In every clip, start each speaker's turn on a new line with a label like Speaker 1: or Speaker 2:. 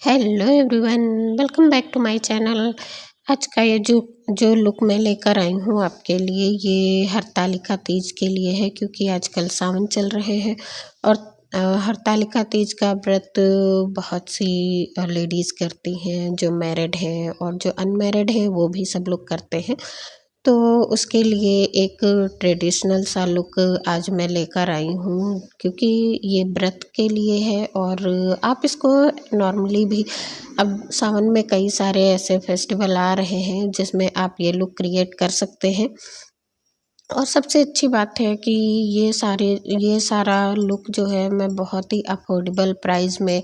Speaker 1: Hello everyone, welcome back to my channel. आज का ये जो लुक मैं लेकर आई हूँ आपके लिए, ये हरतालिका तीज के लिए है, क्योंकि आजकल सावन चल रहे हैं और हरतालिका तीज का व्रत बहुत सी लेडीज़ करती हैं, जो मैरिड हैं और जो अनमैरिड हैं वो भी सब लोग करते हैं। तो उसके लिए एक ट्रेडिशनल सा लुक आज मैं लेकर आई हूँ, क्योंकि ये व्रत के लिए है और आप इसको नॉर्मली भी, अब सावन में कई सारे ऐसे फेस्टिवल आ रहे हैं जिसमें आप ये लुक क्रिएट कर सकते हैं। और सबसे अच्छी बात है कि ये सारा लुक जो है मैं बहुत ही अफोर्डेबल प्राइस में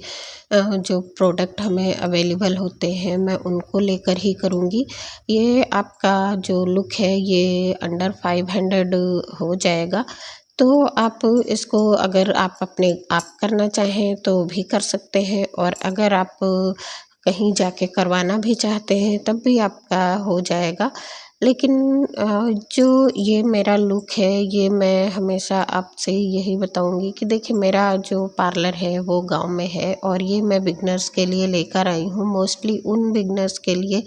Speaker 1: जो प्रोडक्ट हमें अवेलेबल होते हैं मैं उनको लेकर ही करूँगी। ये आपका जो लुक है ये अंडर 500 हो जाएगा। तो आप इसको, अगर आप करना चाहें तो भी कर सकते हैं, और अगर आप कहीं जाके करवाना भी चाहते हैं तब भी आपका हो जाएगा। लेकिन जो ये मेरा लुक है ये मैं हमेशा आपसे यही बताऊंगी कि देखिए, मेरा जो पार्लर है वो गांव में है और ये मैं बिगनर्स के लिए लेकर आई हूँ, मोस्टली उन बिगनर्स के लिए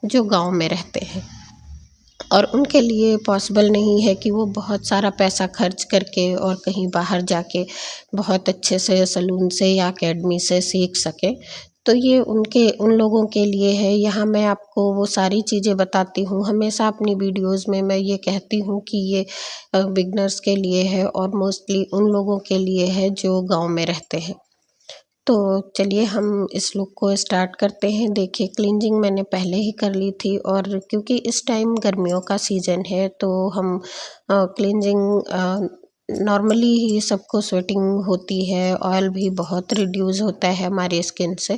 Speaker 1: जो गांव में रहते हैं और उनके लिए पॉसिबल नहीं है कि वो बहुत सारा पैसा खर्च करके और कहीं बाहर जाके बहुत अच्छे से सलून से या अकेडमी से सीख सकें। तो ये उन लोगों के लिए है। यहाँ मैं आपको वो सारी चीज़ें बताती हूँ, हमेशा अपनी वीडियोस में मैं ये कहती हूँ कि ये बिगनर्स के लिए है और मोस्टली उन लोगों के लिए है जो गांव में रहते हैं। तो चलिए हम इस लुक को स्टार्ट करते हैं। देखिए, क्लींजिंग मैंने पहले ही कर ली थी और क्योंकि इस टाइम गर्मियों का सीज़न है तो हम क्लींजिंग नॉर्मली ही सबको स्वेटिंग होती है, ऑयल भी बहुत रिड्यूस होता है हमारी स्किन से।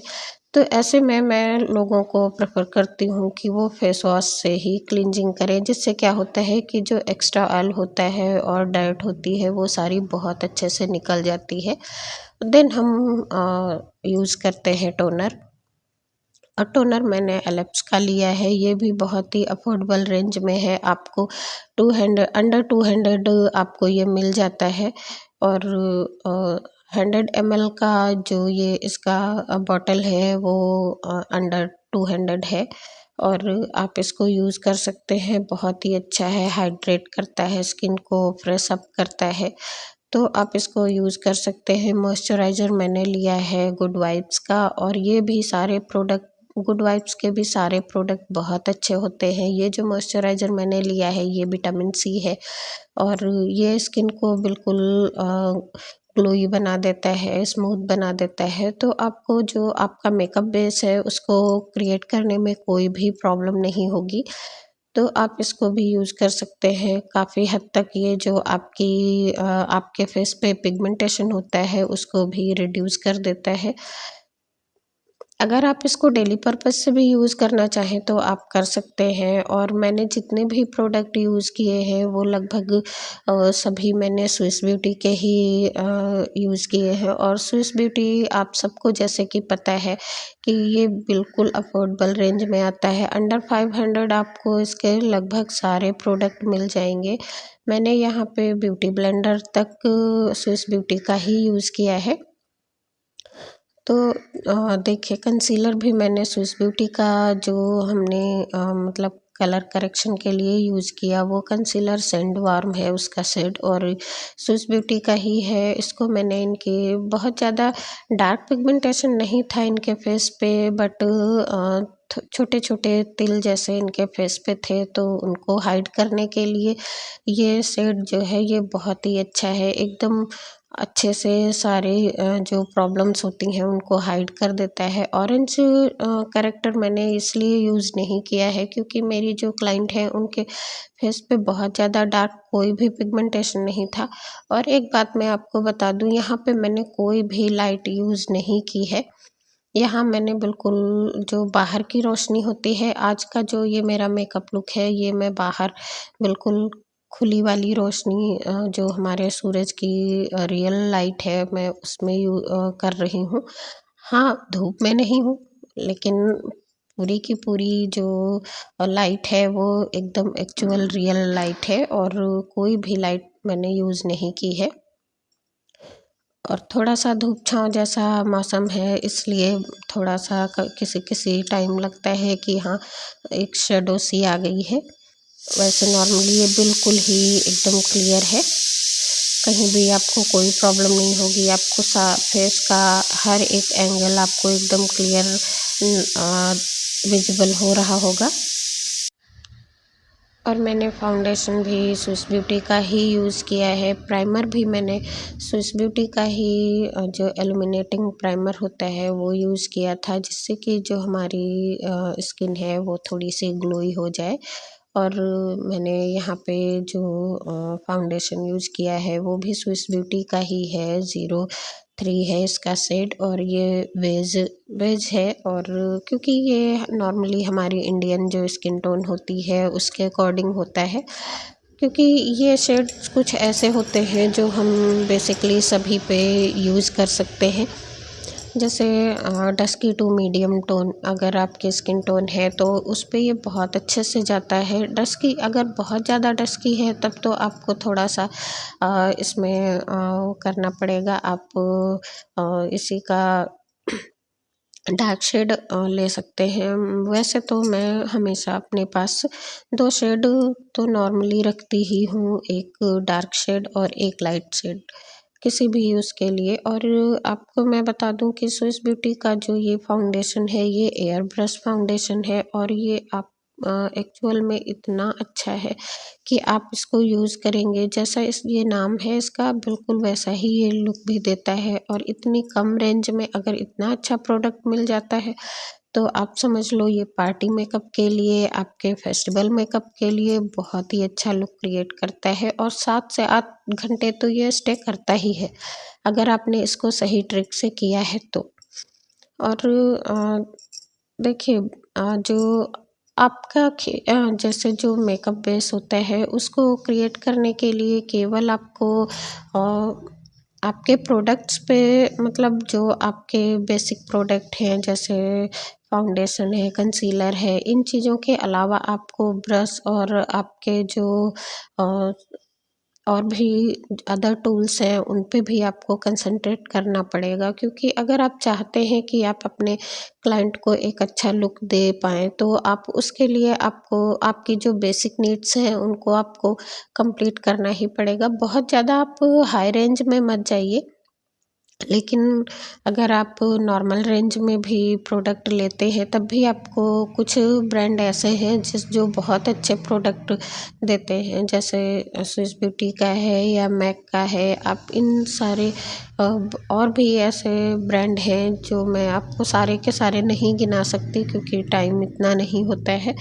Speaker 1: तो ऐसे में मैं लोगों को प्रेफर करती हूँ कि वो फेस वॉश से ही क्लींजिंग करें, जिससे क्या होता है कि जो एक्स्ट्रा ऑयल होता है और डाइट होती है वो सारी बहुत अच्छे से निकल जाती है। देन हम यूज़ करते हैं टोनर। और टोनर मैंने एलेप्स का लिया है, ये भी बहुत ही अफोर्डेबल रेंज में है। आपको 200 आपको ये मिल जाता है। और 100 ml का जो ये इसका बॉटल है वो अंडर 200 है। और आप इसको यूज़ कर सकते हैं, बहुत ही अच्छा है, हाइड्रेट करता है, स्किन को फ्रेश अप करता है। तो आप इसको यूज़ कर सकते हैं। मॉइस्चराइज़र मैंने लिया है गुड वाइब्स का, और ये भी सारे प्रोडक्ट, गुड वाइब्स के भी सारे प्रोडक्ट बहुत अच्छे होते हैं। ये जो मॉइस्चराइज़र मैंने लिया है ये विटामिन सी है और ये स्किन को बिल्कुल ग्लोई बना देता है, स्मूथ बना देता है। तो आपको जो आपका मेकअप बेस है उसको क्रिएट करने में कोई भी प्रॉब्लम नहीं होगी। तो आप इसको भी यूज़ कर सकते हैं। काफ़ी हद तक ये जो आपके फेस पे पिगमेंटेशन होता है उसको भी रिड्यूस कर देता है। अगर आप इसको डेली पर्पस से भी यूज़ करना चाहें तो आप कर सकते हैं। और मैंने जितने भी प्रोडक्ट यूज़ किए हैं वो लगभग सभी मैंने स्विस ब्यूटी के ही यूज़ किए हैं। और स्विस ब्यूटी आप सबको जैसे कि पता है कि ये बिल्कुल अफोर्डेबल रेंज में आता है। अंडर 500 आपको इसके लगभग सारे प्रोडक्ट मिल जाएंगे। मैंने यहाँ पे ब्यूटी ब्लेंडर तक स्विस ब्यूटी का ही यूज़ किया है। तो देखिए, कंसीलर भी मैंने स्विस ब्यूटी का जो हमने मतलब कलर करेक्शन के लिए यूज़ किया, वो कंसीलर सैंड वार्म है उसका शेड, और स्विस ब्यूटी का ही है। इसको मैंने, इनके बहुत ज़्यादा डार्क पिगमेंटेशन नहीं था इनके फेस पे, बट छोटे छोटे तिल जैसे इनके फेस पे थे, तो उनको हाइड करने के लिए ये शेड जो है ये बहुत ही अच्छा है। एकदम अच्छे से सारे जो प्रॉब्लम्स होती हैं उनको हाइड कर देता है। ऑरेंज करेक्टर मैंने इसलिए यूज़ नहीं किया है क्योंकि मेरी जो क्लाइंट है उनके फेस पे बहुत ज़्यादा डार्क कोई भी पिगमेंटेशन नहीं था। और एक बात मैं आपको बता दूं, यहाँ पे मैंने कोई भी लाइट यूज़ नहीं की है। यहाँ मैंने बिल्कुल जो बाहर की रोशनी होती है, आज का जो ये मेरा मेकअप लुक है ये मैं बाहर बिल्कुल खुली वाली रोशनी, जो हमारे सूरज की रियल लाइट है, मैं उसमें कर रही हूँ। हाँ, धूप में नहीं हूँ, लेकिन पूरी की पूरी जो लाइट है वो एकदम एक्चुअल रियल लाइट है और कोई भी लाइट मैंने यूज़ नहीं की है। और थोड़ा सा धूप छाँव जैसा मौसम है, इसलिए थोड़ा सा किसी किसी टाइम लगता है कि हाँ एक शैडो सी आ गई है। वैसे नॉर्मली ये बिल्कुल ही एकदम क्लियर है, कहीं भी आपको कोई प्रॉब्लम नहीं होगी। आपको फेस का हर एक एंगल आपको एकदम क्लियर विजिबल हो रहा होगा। और मैंने फाउंडेशन भी स्विस ब्यूटी का ही यूज़ किया है, प्राइमर भी मैंने स्विस ब्यूटी का ही जो इल्यूमिनेटिंग प्राइमर होता है वो यूज़ किया था, जिससे कि जो हमारी स्किन है वो थोड़ी सी ग्लोई हो जाए। और मैंने यहाँ पे जो फाउंडेशन यूज़ किया है वो भी स्विस ब्यूटी का ही है, 03 है इसका शेड, और ये वेज वेज है। और क्योंकि ये नॉर्मली हमारी इंडियन जो स्किन टोन होती है उसके अकॉर्डिंग होता है, क्योंकि ये शेड्स कुछ ऐसे होते हैं जो हम बेसिकली सभी पे यूज़ कर सकते हैं। जैसे डस्की टू मीडियम टोन अगर आपकी स्किन टोन है तो उस पे ये बहुत अच्छे से जाता है। डस्की अगर बहुत ज़्यादा डस्की है तब तो आपको थोड़ा सा इसमें वो करना पड़ेगा। आप इसी का डार्क शेड ले सकते हैं। वैसे तो मैं हमेशा अपने पास 2 शेड तो नॉर्मली रखती ही हूँ, एक डार्क शेड और एक लाइट शेड, किसी भी यूज़ के लिए। और आपको मैं बता दूं कि स्विस ब्यूटी का जो ये फाउंडेशन है ये एयर ब्रश फाउंडेशन है, और ये आप एक्चुअल में इतना अच्छा है कि आप इसको यूज़ करेंगे जैसा इस ये नाम है इसका बिल्कुल वैसा ही ये लुक भी देता है। और इतनी कम रेंज में अगर इतना अच्छा प्रोडक्ट मिल जाता है तो आप समझ लो ये पार्टी मेकअप के लिए, आपके फेस्टिवल मेकअप के लिए बहुत ही अच्छा लुक क्रिएट करता है। और 7 से 8 घंटे तो ये स्टे करता ही है, अगर आपने इसको सही ट्रिक से किया है तो। और देखिए जो आपका जैसे जो मेकअप बेस होता है उसको क्रिएट करने के लिए केवल आपको आपके प्रोडक्ट्स पे, मतलब जो आपके बेसिक प्रोडक्ट हैं जैसे फाउंडेशन है, कंसीलर है, इन चीज़ों के अलावा आपको ब्रश और आपके जो अ, और भी अदर टूल्स हैं उन पे भी आपको कंसंट्रेट करना पड़ेगा। क्योंकि अगर आप चाहते हैं कि आप अपने क्लाइंट को एक अच्छा लुक दे पाएँ तो आप उसके लिए आपको आपकी जो बेसिक नीड्स हैं उनको आपको कंप्लीट करना ही पड़ेगा। बहुत ज़्यादा आप हाई रेंज में मत जाइए, लेकिन अगर आप नॉर्मल रेंज में भी प्रोडक्ट लेते हैं तब भी आपको कुछ ब्रांड ऐसे हैं जो बहुत अच्छे प्रोडक्ट देते हैं, जैसे स्विस ब्यूटी का है या मैक का है। आप इन सारे और भी ऐसे ब्रांड हैं जो मैं आपको सारे के सारे नहीं गिना सकती क्योंकि टाइम इतना नहीं होता है।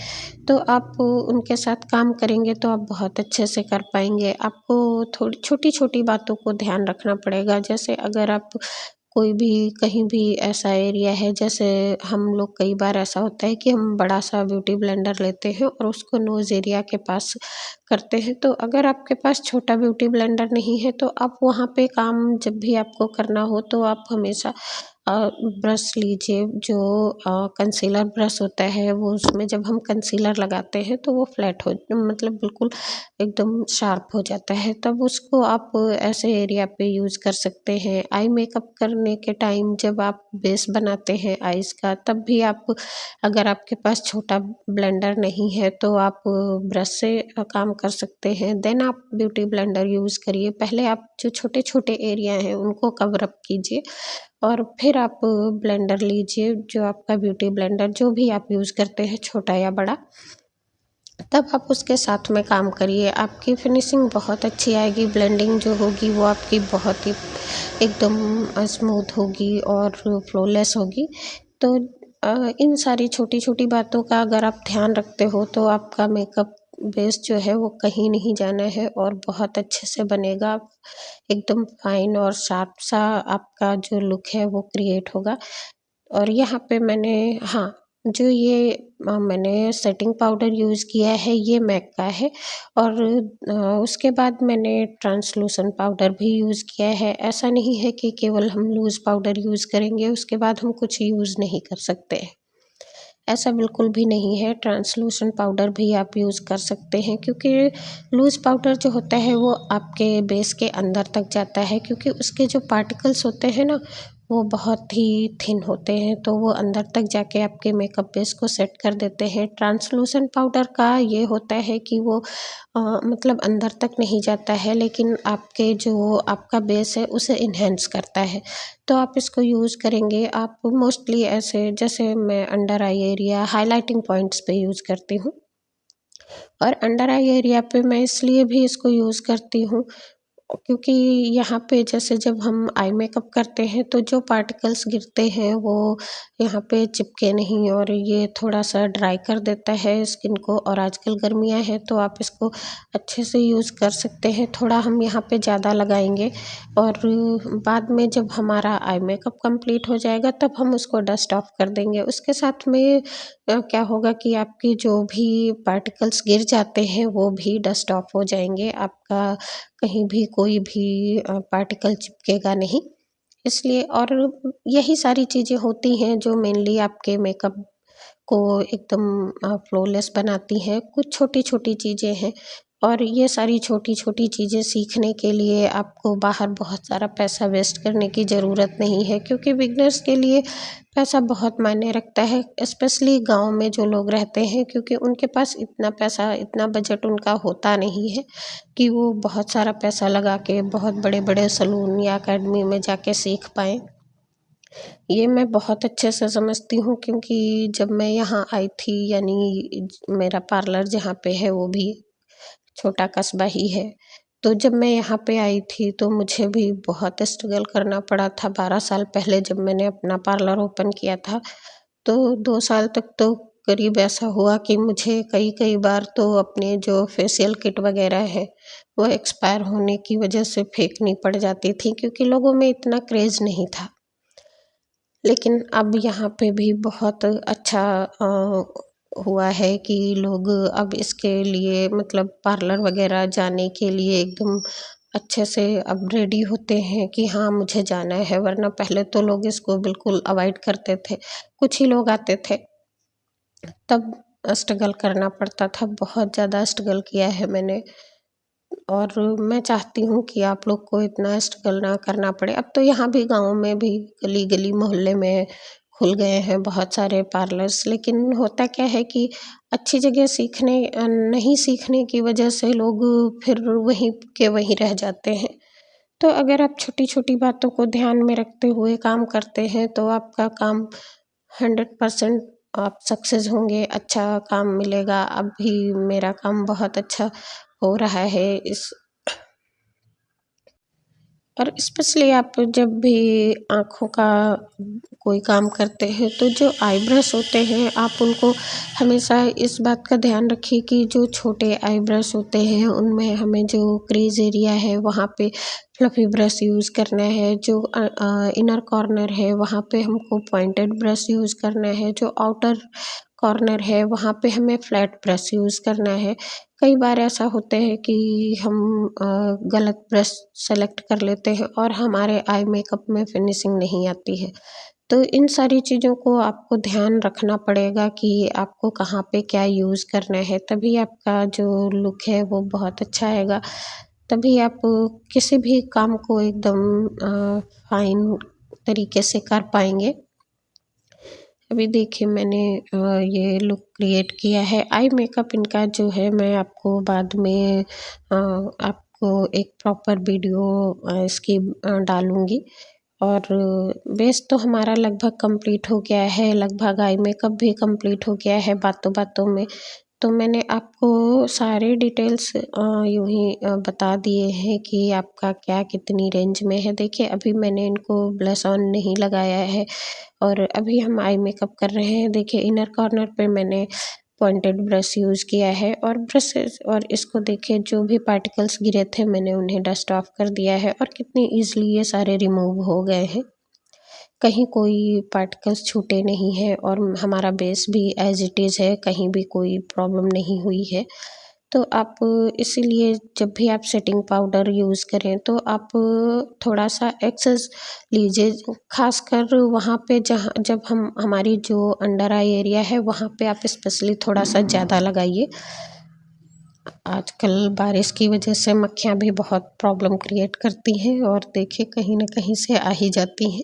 Speaker 1: तो आप उनके साथ काम करेंगे तो आप बहुत अच्छे से कर पाएंगे। आपको थोड़ी छोटी छोटी बातों को ध्यान रखना पड़ेगा, जैसे अगर आप कोई भी कहीं भी ऐसा एरिया है, जैसे हम लोग कई बार ऐसा होता है कि हम बड़ा सा ब्यूटी ब्लेंडर लेते हैं और उसको नोज़ एरिया के पास करते हैं। तो अगर आपके पास छोटा ब्यूटी ब्लेंडर नहीं है तो आप वहाँ पे काम जब भी आपको करना हो तो आप हमेशा ब्रश लीजिए, जो कंसीलर ब्रश होता है वो उसमें जब हम कंसीलर लगाते हैं तो वो फ्लैट हो, मतलब बिल्कुल एकदम शार्प हो जाता है, तब उसको आप ऐसे एरिया पे यूज़ कर सकते हैं। आई मेकअप करने के टाइम जब आप बेस बनाते हैं आईज़ का तब भी आप, अगर आपके पास छोटा ब्लेंडर नहीं है तो आप ब्रश से काम कर सकते हैं, देन आप ब्यूटी ब्लेंडर यूज़ करिए। पहले आप जो छोटे छोटे एरिया हैं उनको कवर अप कीजिए और फिर आप ब्लेंडर लीजिए, जो आपका ब्यूटी ब्लेंडर जो भी आप यूज़ करते हैं छोटा या बड़ा, तब आप उसके साथ में काम करिए। आपकी फिनिशिंग बहुत अच्छी आएगी, ब्लेंडिंग जो होगी वो आपकी बहुत ही एकदम स्मूथ होगी और फ्लॉलेस होगी। तो इन सारी छोटी छोटी बातों का अगर आप ध्यान रखते हो तो आपका मेकअप बेस जो है वो कहीं नहीं जाना है और बहुत अच्छे से बनेगा। एकदम फाइन और शार्प सा आपका जो लुक है वो क्रिएट होगा। और यहाँ पे मैंने, हाँ, जो ये मैंने सेटिंग पाउडर यूज़ किया है ये मैक का है। और उसके बाद मैंने ट्रांसलूसेंट पाउडर भी यूज़ किया है। ऐसा नहीं है कि केवल हम लूज़ पाउडर यूज़ करेंगे उसके बाद हम कुछ यूज़ नहीं कर सकते। ऐसा बिल्कुल भी नहीं है। ट्रांसलूसेंट पाउडर भी आप यूज़ कर सकते हैं, क्योंकि लूज़ पाउडर जो होता है वो आपके बेस के अंदर तक जाता है, क्योंकि उसके जो पार्टिकल्स होते हैं ना वो बहुत ही थिन होते हैं, तो वो अंदर तक जाके आपके मेकअप बेस को सेट कर देते हैं। ट्रांसलूसेंट पाउडर का ये होता है कि वो मतलब अंदर तक नहीं जाता है, लेकिन आपके जो आपका बेस है उसे इन्हेंस करता है। तो आप इसको यूज़ करेंगे, आप मोस्टली ऐसे जैसे मैं under eye area highlighting points पे यूज़ करती हूँ, और अंडर आई एरिया पे मैं इसलिए भी इसको यूज़ करती हूँ क्योंकि यहाँ पे जैसे जब हम आई मेकअप करते हैं तो जो पार्टिकल्स गिरते हैं वो यहाँ पे चिपके नहीं, और ये थोड़ा सा ड्राई कर देता है स्किन को। और आजकल गर्मियाँ हैं तो आप इसको अच्छे से यूज़ कर सकते हैं। थोड़ा हम यहाँ पे ज़्यादा लगाएंगे और बाद में जब हमारा आई मेकअप कंप्लीट हो जाएगा तब हम उसको डस्ट ऑफ कर देंगे। उसके साथ में क्या होगा कि आपकी जो भी पार्टिकल्स गिर जाते हैं वो भी डस्ट ऑफ हो जाएंगे, आपका कहीं भी कोई भी पार्टिकल चिपकेगा नहीं। इसलिए और यही सारी चीज़ें होती हैं जो मेनली आपके मेकअप को एकदम फ्लॉलेस बनाती हैं। कुछ छोटी-छोटी चीज़ें हैं, और ये सारी छोटी-छोटी चीज़ें सीखने के लिए आपको बाहर बहुत सारा पैसा वेस्ट करने की ज़रूरत नहीं है, क्योंकि बिगिनर्स के लिए पैसा बहुत मायने रखता है, स्पेशली गाँव में जो लोग रहते हैं, क्योंकि उनके पास इतना पैसा, इतना बजट उनका होता नहीं है कि वो बहुत सारा पैसा लगा के बहुत बड़े-बड़े सैलून या अकेडमी में जाके सीख पाएँ। ये मैं बहुत अच्छे से समझती हूँ, क्योंकि जब मैं यहाँ आई थी, यानी मेरा पार्लर जहाँ पे है वो भी छोटा कस्बा ही है। तो जब मैं यहाँ पे आई थी तो मुझे भी बहुत स्ट्रगल करना पड़ा था। 12 साल पहले जब मैंने अपना पार्लर ओपन किया था, तो 2 साल तक तो करीब ऐसा हुआ कि मुझे कई-कई बार तो अपने जो फेशियल किट वगैरह है, वो एक्सपायर होने की वजह से फेंकनी पड़ जाती थी, क्योंकि लोगों में इतना क्रेज़ नहीं था। लेकिन अब यहाँ पे भी बहुत अच्छा हुआ है कि लोग अब इसके लिए मतलब पार्लर वगैरह जाने के लिए एकदम अच्छे से अब रेडी होते हैं कि हाँ मुझे जाना है, वरना पहले तो लोग इसको बिल्कुल अवॉइड करते थे। कुछ ही लोग आते थे, तब स्ट्रगल करना पड़ता था, बहुत ज़्यादा स्ट्रगल किया है मैंने। और मैं चाहती हूँ कि आप लोग को इतना स्ट्रगल ना करना पड़े। अब तो यहाँ भी गाँव में भी गली-गली मोहल्ले में खुल गए हैं बहुत सारे पार्लर्स, लेकिन होता क्या है कि अच्छी जगह नहीं सीखने की वजह से लोग फिर वहीं के वहीं रह जाते हैं। तो अगर आप छोटी-छोटी बातों को ध्यान में रखते हुए काम करते हैं तो आपका काम 100% आप सक्सेस होंगे, अच्छा काम मिलेगा। अभी मेरा काम बहुत अच्छा हो रहा है इस और स्पेशली आप जब भी आँखों का कोई काम करते हैं तो जो आई ब्रश होते हैं आप उनको हमेशा इस बात का ध्यान रखिए कि जो छोटे आई ब्रश होते हैं उनमें हमें जो क्रीज एरिया है वहाँ पे फ्लफ़ी ब्रश यूज़ करना है, जो इनर कॉर्नर है वहाँ पे हमको पॉइंटेड ब्रश यूज़ करना है, जो आउटर कॉर्नर है वहाँ पे हमें फ्लैट ब्रश यूज़ करना है। कई बार ऐसा होता है कि हम गलत ब्रश सेलेक्ट कर लेते हैं और हमारे आई मेकअप में फिनिशिंग नहीं आती है। तो इन सारी चीज़ों को आपको ध्यान रखना पड़ेगा कि आपको कहाँ पे क्या यूज़ करना है, तभी आपका जो लुक है वो बहुत अच्छा आएगा। तभी आप किसी भी काम को एकदम फाइन तरीके से कर पाएँगे। अभी देखिए मैंने ये लुक क्रिएट किया है। आई मेकअप इनका जो है मैं आपको बाद में आपको एक प्रॉपर वीडियो इसकी डालूँगी। और बेस तो हमारा लगभग कंप्लीट हो गया है, लगभग आई मेकअप भी कंप्लीट हो गया है बातों-बातों में। तो मैंने आपको सारे डिटेल्स यूँ ही बता दिए हैं कि आपका क्या कितनी रेंज में है। देखिए अभी मैंने इनको ब्लश ऑन नहीं लगाया है और अभी हम आई मेकअप कर रहे हैं। देखिए इनर कॉर्नर पे मैंने पॉइंटेड ब्रश यूज़ किया है और ब्रशेस और इसको देखिए जो भी पार्टिकल्स गिरे थे मैंने उन्हें डस्ट ऑफ कर दिया है और कितनी ईज़िली ये सारे रिमूव हो गए हैं। कहीं कोई पार्टिकल्स छूटे नहीं हैं और हमारा बेस भी एज़ इट इज़ है, कहीं भी कोई प्रॉब्लम नहीं हुई है। तो आप इसीलिए जब भी आप सेटिंग पाउडर यूज़ करें तो आप थोड़ा सा एक्सेस लीजिए, खासकर वहाँ पे जहाँ जब हमारी जो अंडर आई एरिया है वहाँ पे आप स्पेशली थोड़ा सा ज़्यादा लगाइए। आजकल बारिश की वजह से मक्खियाँ भी बहुत प्रॉब्लम क्रिएट करती हैं और देखिए कहीं ना कहीं से आ ही जाती हैं।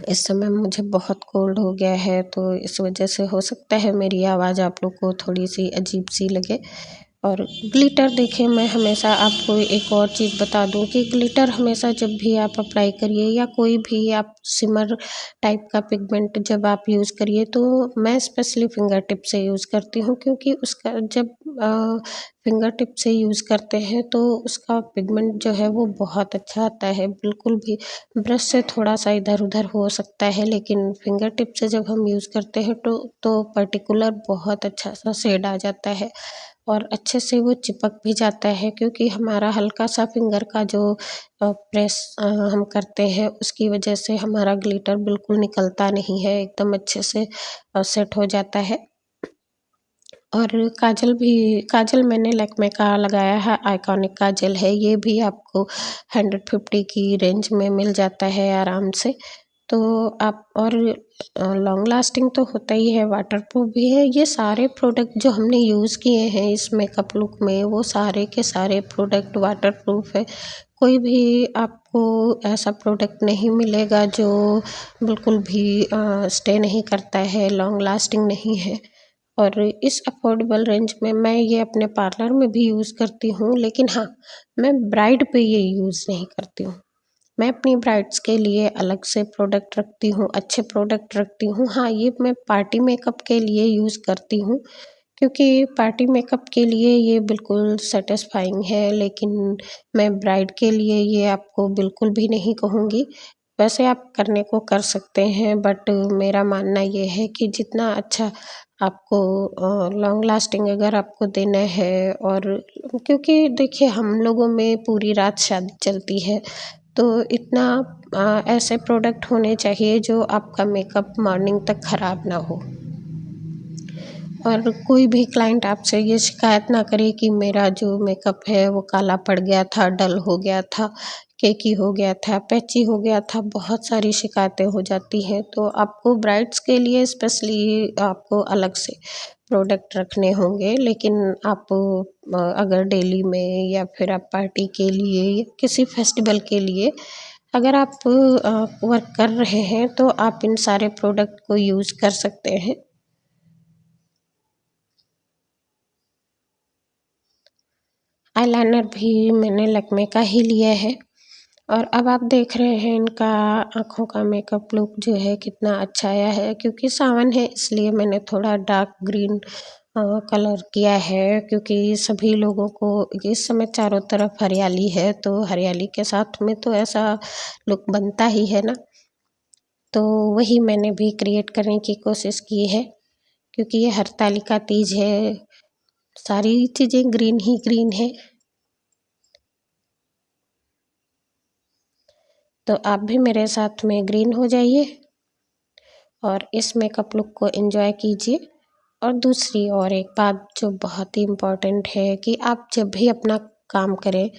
Speaker 1: इस समय मुझे बहुत कोल्ड हो गया है, तो इस वजह से हो सकता है मेरी आवाज़ आप लोग को थोड़ी सी अजीब सी लगे। और ग्लिटर देखिए, मैं हमेशा आपको एक और चीज़ बता दूं कि ग्लिटर हमेशा जब भी आप अप्लाई करिए या कोई भी आप सिमर टाइप का पिगमेंट जब आप यूज़ करिए, तो मैं स्पेशली फिंगर टिप से यूज़ करती हूँ, क्योंकि उसका जब फिंगर टिप से यूज़ करते हैं तो उसका पिगमेंट जो है वो बहुत अच्छा आता है। बिल्कुल भी ब्रश से थोड़ा सा इधर उधर हो सकता है, लेकिन फिंगर टिप से जब हम यूज़ करते हैं तो पर्टिकुलर बहुत अच्छा सा शेड आ जाता है और अच्छे से वो चिपक भी जाता है, क्योंकि हमारा हल्का सा फिंगर का जो प्रेस हम करते हैं उसकी वजह से हमारा ग्लिटर बिल्कुल निकलता नहीं है, एकदम अच्छे से सेट हो जाता है। और काजल मैंने लैक्मे का लगाया है, आइकॉनिक काजल है, ये भी आपको 150 की रेंज में मिल जाता है आराम से। तो आप और लॉन्ग लास्टिंग तो होता ही है, वाटरप्रूफ भी है। ये सारे प्रोडक्ट जो हमने यूज़ किए हैं इस मेकअप लुक में, वो सारे के सारे प्रोडक्ट वाटरप्रूफ है। कोई भी आपको ऐसा प्रोडक्ट नहीं मिलेगा जो बिल्कुल भी स्टे नहीं करता है, लॉन्ग लास्टिंग नहीं है। और इस अफोर्डेबल रेंज में मैं ये अपने पार्लर में भी यूज़ करती हूँ, लेकिन हाँ, मैं ब्राइड पे ये यूज़ नहीं करती हूँ। मैं अपनी ब्राइड्स के लिए अलग से प्रोडक्ट रखती हूँ, अच्छे प्रोडक्ट रखती हूँ। हाँ, ये मैं पार्टी मेकअप के लिए यूज़ करती हूँ, क्योंकि पार्टी मेकअप के लिए ये बिल्कुल सेटिस्फाइंग है, लेकिन मैं ब्राइड के लिए ये आपको बिल्कुल भी नहीं कहूँगी। वैसे आप करने को कर सकते हैं, बट मेरा मानना ये है कि जितना अच्छा आपको लॉन्ग लास्टिंग अगर आपको देना है, और क्योंकि देखिए हम लोगों में पूरी रात शादी चलती है, तो इतना ऐसे प्रोडक्ट होने चाहिए जो आपका मेकअप मॉर्निंग तक ख़राब ना हो। और कोई भी क्लाइंट आपसे ये शिकायत ना करे कि मेरा जो मेकअप है वो काला पड़ गया था, डल हो गया था, केकी हो गया था, पैची हो गया था, बहुत सारी शिकायतें हो जाती हैं। तो आपको ब्राइड्स के लिए स्पेशली आपको अलग से प्रोडक्ट रखने होंगे, लेकिन आप अगर डेली में या फिर आप पार्टी के लिए या किसी फेस्टिवल के लिए अगर आप वर्क कर रहे हैं तो आप इन सारे प्रोडक्ट को यूज़ कर सकते हैं। आईलाइनर भी मैंने लैक्मे का ही लिया है, और अब आप देख रहे हैं इनका आँखों का मेकअप लुक जो है कितना अच्छा आया है, क्योंकि सावन है इसलिए मैंने थोड़ा डार्क ग्रीन कलर किया है, क्योंकि सभी लोगों को इस समय चारों तरफ हरियाली है, तो हरियाली के साथ में तो ऐसा लुक बनता ही है ना। तो वही मैंने भी क्रिएट करने की कोशिश की है, क्योंकि ये हरतालिका तीज है, सारी चीज़ें ग्रीन ही ग्रीन है। तो आप भी मेरे साथ में ग्रीन हो जाइए और इस मेकअप लुक को एंजॉय कीजिए। और दूसरी और एक बात जो बहुत ही इम्पोर्टेंट है कि आप जब भी अपना काम करें,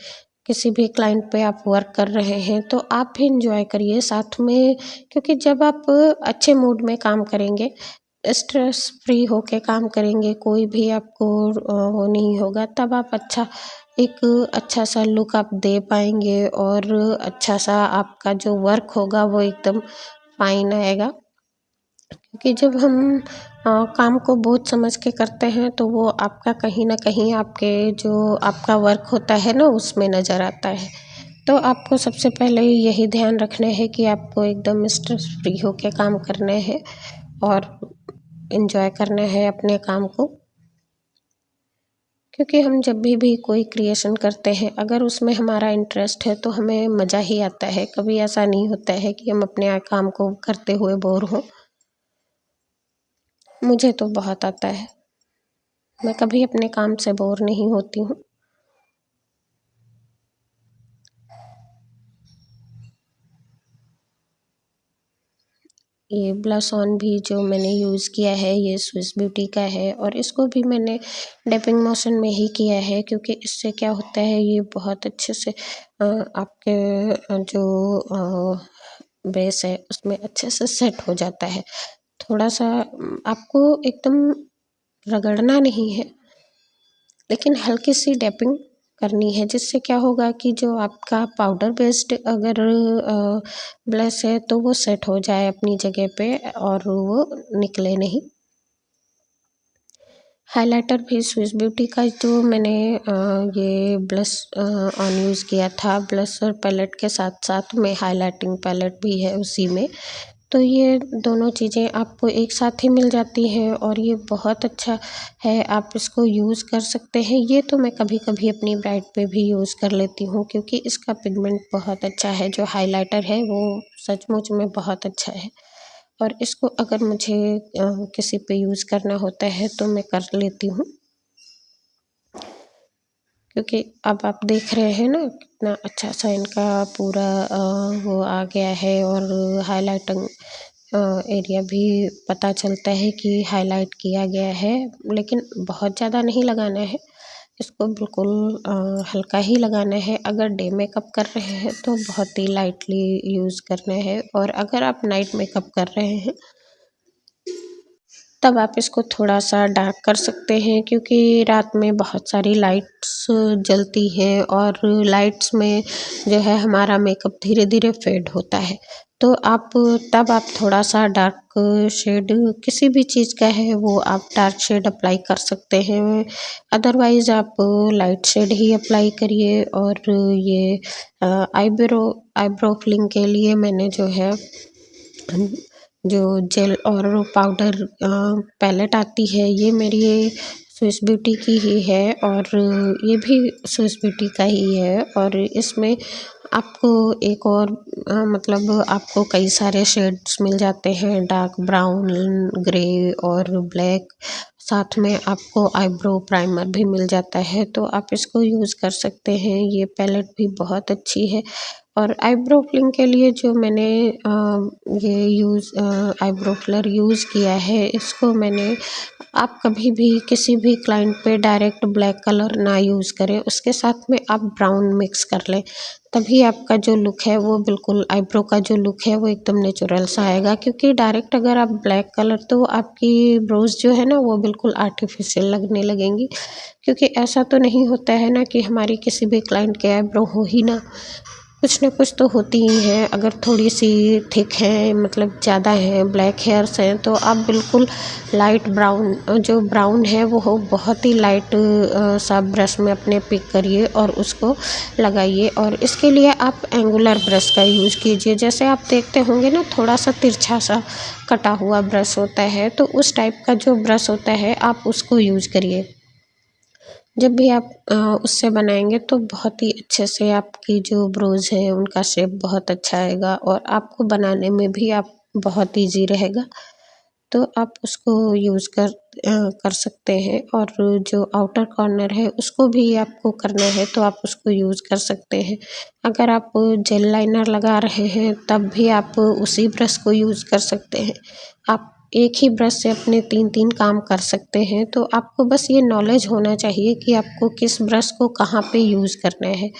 Speaker 1: किसी भी क्लाइंट पे आप वर्क कर रहे हैं, तो आप भी एंजॉय करिए साथ में, क्योंकि जब आप अच्छे मूड में काम करेंगे, स्ट्रेस फ्री होके काम करेंगे, कोई भी आपको वो नहीं होगा, तब आप एक अच्छा सा लुक आप दे पाएंगे, और अच्छा सा आपका जो वर्क होगा वो एकदम फाइन आएगा। क्योंकि जब हम काम को बोझ समझ के करते हैं तो वो आपका कहीं ना कहीं आपके जो आपका वर्क होता है ना उसमें नज़र आता है। तो आपको सबसे पहले यही ध्यान रखना है कि आपको एकदम स्ट्रेस फ्री होके काम करना है और एंजॉय करना है अपने काम को। क्योंकि हम जब भी कोई क्रिएशन करते हैं, अगर उसमें हमारा इंटरेस्ट है तो हमें मज़ा ही आता है। कभी ऐसा नहीं होता है कि हम अपने काम को करते हुए बोर हों। मुझे तो बहुत आता है, मैं कभी अपने काम से बोर नहीं होती हूँ। ये ब्लश ऑन भी जो मैंने यूज़ किया है ये स्विस ब्यूटी का है, और इसको भी मैंने डैपिंग मोशन में ही किया है, क्योंकि इससे क्या होता है ये बहुत अच्छे से आपके जो बेस है उसमें अच्छे से सेट हो जाता है। थोड़ा सा आपको एकदम रगड़ना नहीं है, लेकिन हल्की सी डैपिंग करनी है, जिससे क्या होगा कि जो आपका पाउडर बेस्ड अगर ब्लश है तो वो सेट हो जाए अपनी जगह पे और वो निकले नहीं। हाइलाइटर भी स्विस ब्यूटी का जो मैंने ये ब्लश ऑन यूज़ किया था, ब्लशर पैलेट के साथ साथ में हाइलाइटिंग पैलेट भी है उसी में। तो ये दोनों चीज़ें आपको एक साथ ही मिल जाती हैं और ये बहुत अच्छा है, आप इसको यूज़ कर सकते हैं। ये तो मैं कभी-कभी अपनी ब्राइड पे भी यूज़ कर लेती हूँ, क्योंकि इसका पिगमेंट बहुत अच्छा है, जो हाइलाइटर है वो सचमुच में बहुत अच्छा है। और इसको अगर मुझे किसी पे यूज़ करना होता है तो मैं कर लेती हूँ, क्योंकि अब आप देख रहे हैं ना कितना अच्छा सा इनका पूरा वो आ गया है, और हाइलाइटिंग एरिया भी पता चलता है कि हाईलाइट किया गया है, लेकिन बहुत ज़्यादा नहीं लगाना है इसको, बिल्कुल हल्का ही लगाना है। अगर डे मेकअप कर रहे हैं तो बहुत ही लाइटली यूज़ करना है, और अगर आप नाइट मेकअप कर रहे हैं तब आप इसको थोड़ा सा डार्क कर सकते हैं, क्योंकि रात में बहुत सारी लाइट्स जलती हैं और लाइट्स में जो है हमारा मेकअप धीरे धीरे फेड होता है। तो आप तब आप थोड़ा सा डार्क शेड किसी भी चीज़ का है वो आप डार्क शेड अप्लाई कर सकते हैं, अदरवाइज़ आप लाइट शेड ही अप्लाई करिए। और ये आईब्रो आईब्रो फिलिंग के लिए मैंने जो है जो जेल और पाउडर पैलेट आती है ये मेरी स्विस ब्यूटी की ही है, और ये भी स्विस ब्यूटी का ही है। और इसमें आपको एक और मतलब आपको कई सारे शेड्स मिल जाते हैं, डार्क ब्राउन, ग्रे और ब्लैक। साथ में आपको आईब्रो प्राइमर भी मिल जाता है, तो आप इसको यूज़ कर सकते हैं। ये पैलेट भी बहुत अच्छी है। और आईब्रो फिलिंग के लिए जो मैंने आईब्रो फिलर यूज़ किया है, इसको मैंने आप कभी भी किसी भी क्लाइंट पे डायरेक्ट ब्लैक कलर ना यूज़ करें, उसके साथ में आप ब्राउन मिक्स कर लें, तभी आपका जो लुक है वो बिल्कुल आईब्रो का जो लुक है वो एकदम नेचुरल सा आएगा। क्योंकि डायरेक्ट अगर आप ब्लैक कलर तो आपकी ब्रोज जो है ना वो बिल्कुल आर्टिफिशियल लगने लगेंगी, क्योंकि ऐसा तो नहीं होता है ना कि हमारी किसी भी क्लाइंट के आईब्रो हो ही ना, कुछ ना कुछ तो होती ही हैं। अगर थोड़ी सी थिक है, मतलब ज़्यादा है, ब्लैक हेयर्स हैं, तो आप बिल्कुल लाइट ब्राउन, जो ब्राउन है वो हो बहुत ही लाइट सा ब्रश में अपने पिक करिए और उसको लगाइए। और इसके लिए आप एंगुलर ब्रश का यूज़ कीजिए, जैसे आप देखते होंगे ना थोड़ा सा तिरछा सा कटा हुआ ब्रश होता है, तो उस टाइप का जो ब्रश होता है आप उसको यूज़ करिए। जब भी आप उससे बनाएंगे तो बहुत ही अच्छे से आपकी जो ब्रोज है उनका शेप बहुत अच्छा आएगा, और आपको बनाने में भी आप बहुत इजी रहेगा। तो आप उसको यूज़ कर सकते हैं। और जो आउटर कॉर्नर है उसको भी आपको करना है तो आप उसको यूज़ कर सकते हैं। अगर आप जेल लाइनर लगा रहे हैं तब भी आप उसी ब्रश को यूज़ कर सकते हैं। आप एक ही ब्रश से अपने 3-3 काम कर सकते हैं, तो आपको बस ये नॉलेज होना चाहिए कि आपको किस ब्रश को कहाँ पे यूज़ करना है।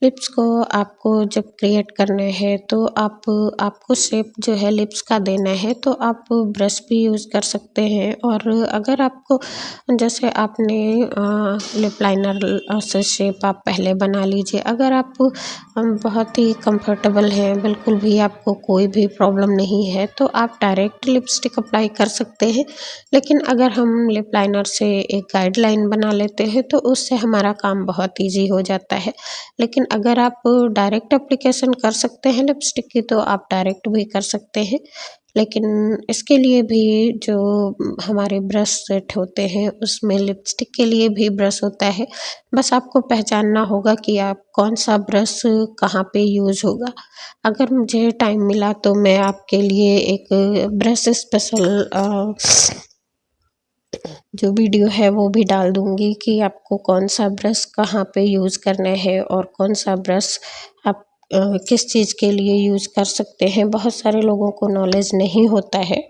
Speaker 1: लिप्स को आपको जब क्रिएट करना है तो आपको शेप जो है लिप्स का देना है, तो आप ब्रश भी यूज़ कर सकते हैं। और अगर आपको जैसे आपने लिप लाइनर से शेप आप पहले बना लीजिए। अगर आप बहुत ही कंफर्टेबल हैं, बिल्कुल भी आपको कोई भी प्रॉब्लम नहीं है, तो आप डायरेक्ट लिपस्टिक अप्लाई कर सकते हैं। लेकिन अगर हम लिप लाइनर से एक गाइडलाइन बना लेते हैं तो उससे हमारा काम बहुत ईजी हो जाता है। लेकिन अगर आप डायरेक्ट एप्लीकेशन कर सकते हैं लिपस्टिक की तो आप डायरेक्ट भी कर सकते हैं। लेकिन इसके लिए भी जो हमारे ब्रश सेट होते हैं उसमें लिपस्टिक के लिए भी ब्रश होता है। बस आपको पहचानना होगा कि आप कौन सा ब्रश कहाँ पे यूज़ होगा। अगर मुझे टाइम मिला तो मैं आपके लिए एक ब्रश स्पेशल जो वीडियो है वो भी डाल दूँगी कि आपको कौन सा ब्रश कहाँ पे यूज़ करना है और कौन सा ब्रश आप किस चीज़ के लिए यूज़ कर सकते हैं। बहुत सारे लोगों को नॉलेज नहीं होता है।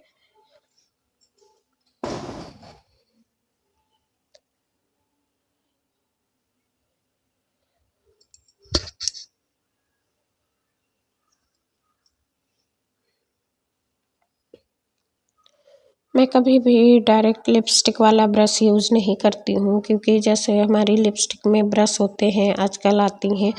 Speaker 1: मैं कभी भी डायरेक्ट लिपस्टिक वाला ब्रश यूज़ नहीं करती हूँ, क्योंकि जैसे हमारी लिपस्टिक में ब्रश होते हैं आजकल आती हैं,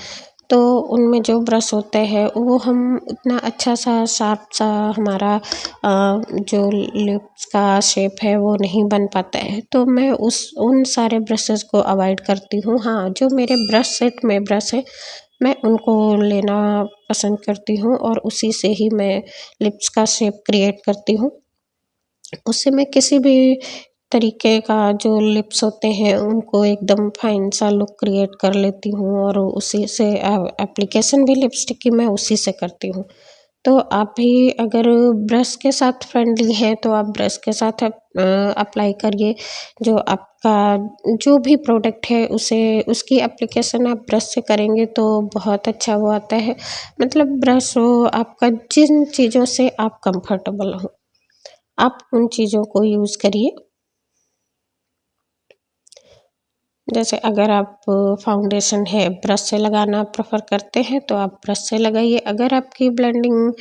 Speaker 1: तो उनमें जो ब्रश होते हैं वो हम उतना अच्छा सा शार्प सा हमारा जो लिप्स का शेप है वो नहीं बन पाता है, तो मैं उन सारे ब्रशेज़ को अवॉइड करती हूँ। हाँ, जो मेरे ब्रश सेट में ब्रश है मैं उनको लेना पसंद करती हूँ और उसी से ही मैं लिप्स का शेप क्रिएट करती हूँ। उससे मैं किसी भी तरीके का जो लिप्स होते हैं उनको एकदम फाइन सा लुक क्रिएट कर लेती हूँ और उसी से एप्लीकेशन भी लिपस्टिक की मैं उसी से करती हूँ। तो आप भी अगर ब्रश के साथ फ्रेंडली हैं तो आप ब्रश के साथ अप्लाई करिए। जो आपका जो भी प्रोडक्ट है उसे उसकी एप्लीकेशन आप ब्रश से करेंगे तो बहुत अच्छा वो आता है। मतलब ब्रश हो आपका, जिन चीज़ों से आप कंफर्टेबल हो आप उन चीज़ों को यूज़ करिए। जैसे अगर आप फाउंडेशन है ब्रश से लगाना प्रेफर करते हैं तो आप ब्रश से लगाइए। अगर आपकी ब्लेंडिंग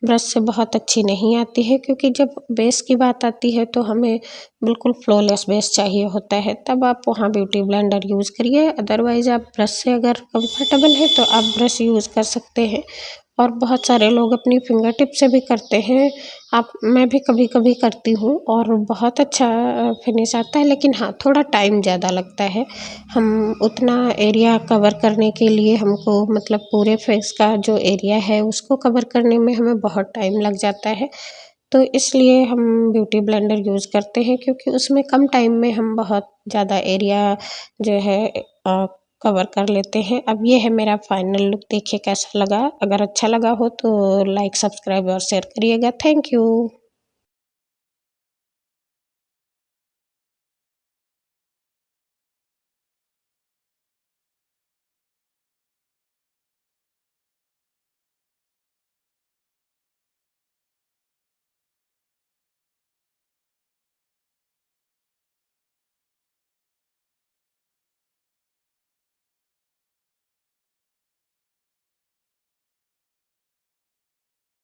Speaker 1: ब्रश से बहुत अच्छी नहीं आती है, क्योंकि जब बेस की बात आती है तो हमें बिल्कुल फ्लॉलेस बेस चाहिए होता है, तब आप वहाँ ब्यूटी ब्लेंडर यूज़ करिए। अदरवाइज़ आप ब्रश से अगर कंफर्टेबल है तो आप ब्रश यूज़ कर सकते हैं। और बहुत सारे लोग अपनी फिंगर टिप से भी करते हैं। मैं भी कभी-कभी करती हूँ और बहुत अच्छा फिनिश आता है, लेकिन हाँ, थोड़ा टाइम ज़्यादा लगता है। हम उतना एरिया कवर करने के लिए हमको, मतलब पूरे फेस का जो एरिया है उसको कवर करने में हमें बहुत टाइम लग जाता है। तो इसलिए हम ब्यूटी ब्लेंडर यूज़ करते हैं, क्योंकि उसमें कम टाइम में हम बहुत ज़्यादा एरिया जो है कवर कर लेते हैं। अब ये है मेरा फाइनल लुक, देखिए कैसा लगा। अगर अच्छा लगा हो तो लाइक, सब्सक्राइब और शेयर करिएगा। Thank you.